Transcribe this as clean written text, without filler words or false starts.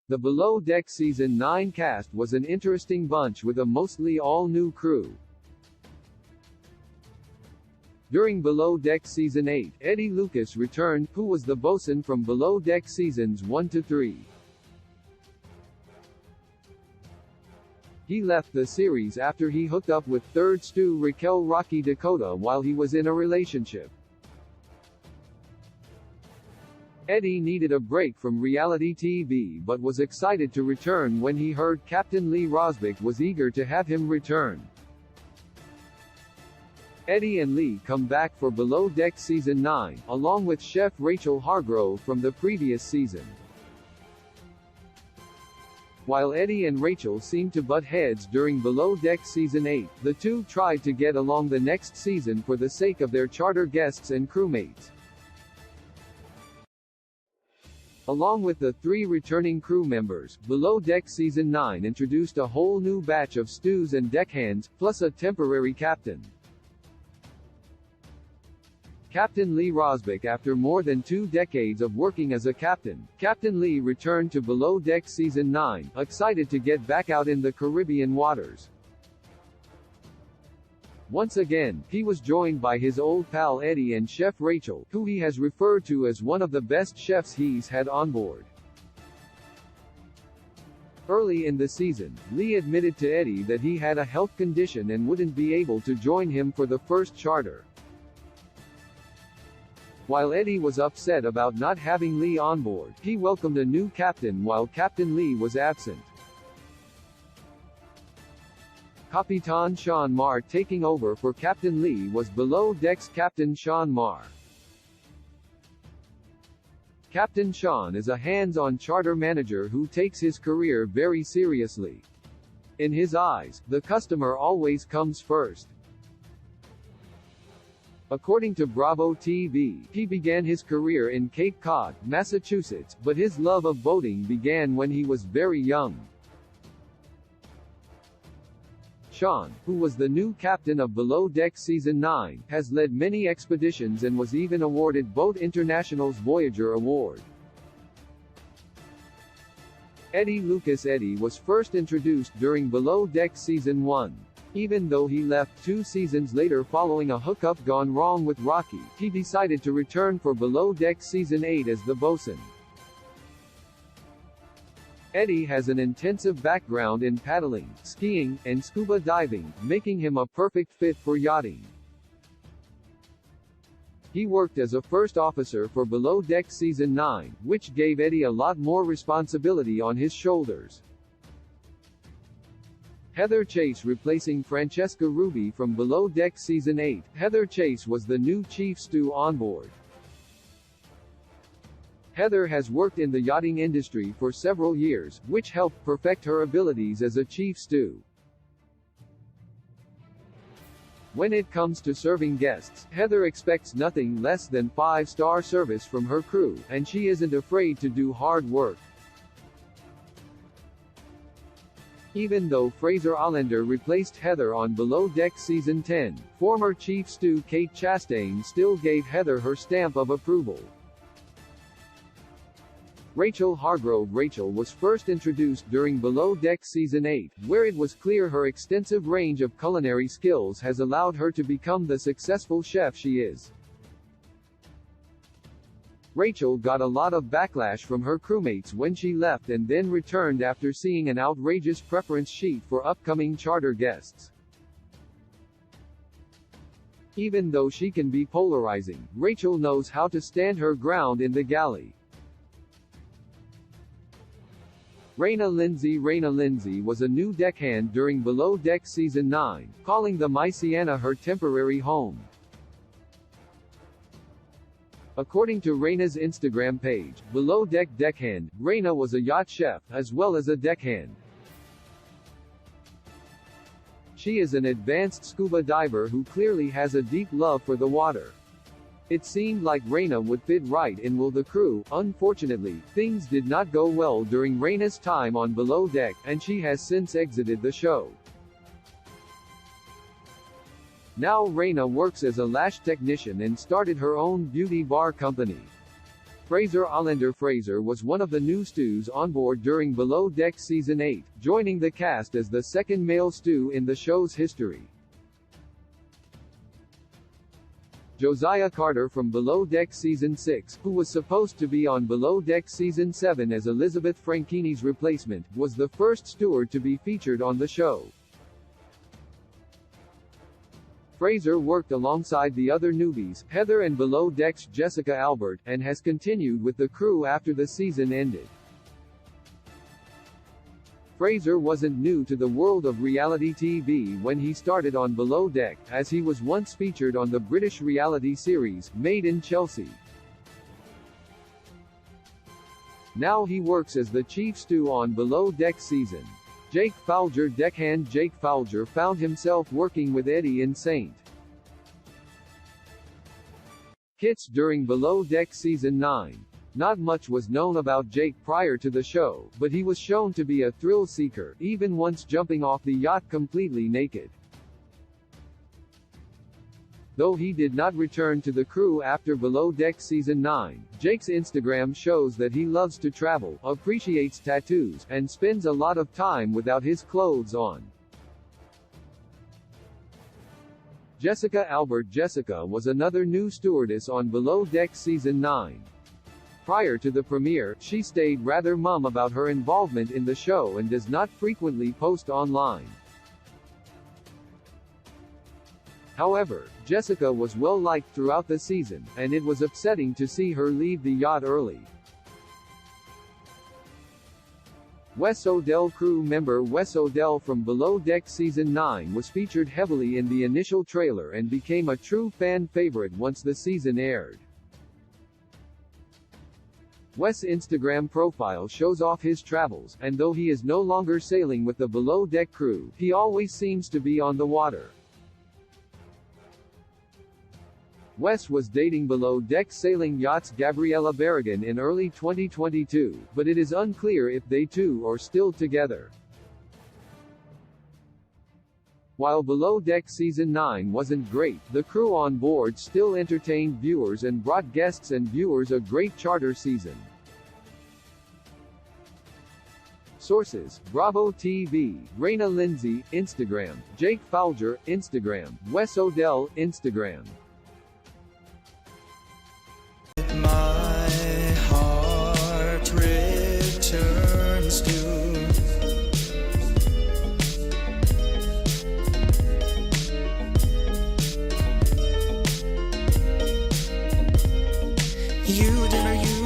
The Below Deck Season 9 cast was an interesting bunch with a mostly all-new crew. During Below Deck Season 8, Eddie Lucas returned, who was the bosun from Below Deck Seasons 1 to 3. He left the series after he hooked up with third stew Raquel Rocky Dakota while he was in a relationship. Eddie needed a break from reality TV but was excited to return when he heard Captain Lee Rosbeck was eager to have him return. Eddie and Lee come back for Below Deck Season 9, along with chef Rachel Hargrove from the previous season. While Eddie and Rachel seemed to butt heads during Below Deck Season 8, the two tried to get along the next season for the sake of their charter guests and crewmates. Along with the three returning crew members, Below Deck Season 9 introduced a whole new batch of stews and deckhands, plus a temporary captain. Captain Lee Rosbeck. After more than 2 decades of working as a captain, Captain Lee returned to Below Deck Season 9, excited to get back out in the Caribbean waters. Once again, he was joined by his old pal Eddie and Chef Rachel, who he has referred to as one of the best chefs he's had on board. Early in the season, Lee admitted to Eddie that he had a health condition and wouldn't be able to join him for the first charter. While Eddie was upset about not having Lee on board, he welcomed a new captain while Captain Lee was absent. Capitan Sean Marr taking over for Captain Lee was Below Deck's Captain Sean Marr. Captain Sean is a hands-on charter manager who takes his career very seriously. In his eyes, the customer always comes first. According to Bravo TV, he began his career in Cape Cod, Massachusetts, but his love of boating began when he was very young. Sean, who was the new captain of Below Deck Season 9, has led many expeditions and was even awarded Boat International's Voyager Award. Eddie Lucas. Eddie was first introduced during Below Deck Season 1. Even though he left 2 seasons later following a hookup gone wrong with Rocky, he decided to return for Below Deck Season 8 as the bosun. Eddie has an intensive background in paddling, skiing, and scuba diving, making him a perfect fit for yachting. He worked as a first officer for Below Deck Season 9, which gave Eddie a lot more responsibility on his shoulders. Heather Chase replacing Francesca Ruby from Below Deck Season 8. Heather Chase was the new chief stew on board. Heather has worked in the yachting industry for several years, which helped perfect her abilities as a chief stew. When it comes to serving guests, Heather expects nothing less than 5-star service from her crew, and she isn't afraid to do hard work. Even though Fraser Allender replaced Heather on Below Deck Season 10, former Chief Stew Kate Chastain still gave Heather her stamp of approval. Rachel Hargrove. Rachel was first introduced during Below Deck Season 8, where it was clear her extensive range of culinary skills has allowed her to become the successful chef she is. Rachel got a lot of backlash from her crewmates when she left and then returned after seeing an outrageous preference sheet for upcoming charter guests. Even though she can be polarizing, Rachel knows how to stand her ground in the galley. Raina Lindsay. Raina Lindsay was a new deckhand during Below Deck Season 9, calling the Mysiana her temporary home. According to Raina's Instagram page, Below Deck deckhand, Raina was a yacht chef, as well as a deckhand. She is an advanced scuba diver who clearly has a deep love for the water. It seemed like Raina would fit right in with the crew. Unfortunately, things did not go well during Raina's time on Below Deck, and she has since exited the show. Now Raina works as a lash technician and started her own beauty bar company. Fraser Allender Fraser was one of the new stews on board during Below Deck Season 8, joining the cast as the second male stew in the show's history. Josiah Carter from Below Deck Season 6, who was supposed to be on Below Deck Season 7 as Elizabeth Franchini's replacement, was the first steward to be featured on the show. Fraser worked alongside the other newbies, Heather and Below Deck's Jessica Albert, and has continued with the crew after the season ended. Fraser wasn't new to the world of reality TV when he started on Below Deck, as he was once featured on the British reality series, Made in Chelsea. Now he works as the chief stew on Below Deck season. Jake Folger Deckhand Jake Folger found himself working with Eddie in St. Kitts during Below Deck Season 9. Not much was known about Jake prior to the show, but he was shown to be a thrill-seeker, even once jumping off the yacht completely naked. Though he did not return to the crew after Below Deck Season 9, Jake's Instagram shows that he loves to travel, appreciates tattoos, and spends a lot of time without his clothes on. Jessica Albert Jessica was another new stewardess on Below Deck Season 9. Prior to the premiere, she stayed rather mum about her involvement in the show and does not frequently post online. However, Jessica was well liked throughout the season, and it was upsetting to see her leave the yacht early. Wes Odell crew member Wes Odell from Below Deck Season 9 was featured heavily in the initial trailer and became a true fan favorite once the season aired. Wes' Instagram profile shows off his travels, and though he is no longer sailing with the Below Deck crew, he always seems to be on the water. Wes was dating Below Deck Sailing Yachts Gabriella Berrigan in early 2022, but it is unclear if they two are still together. While Below Deck Season 9 wasn't great, the crew on board still entertained viewers and brought guests and viewers a great charter season. Sources: Bravo TV, Raina Lindsay, Instagram, Jake Folger, Instagram, Wes Odell, Instagram. My heart returns to you, dinner, you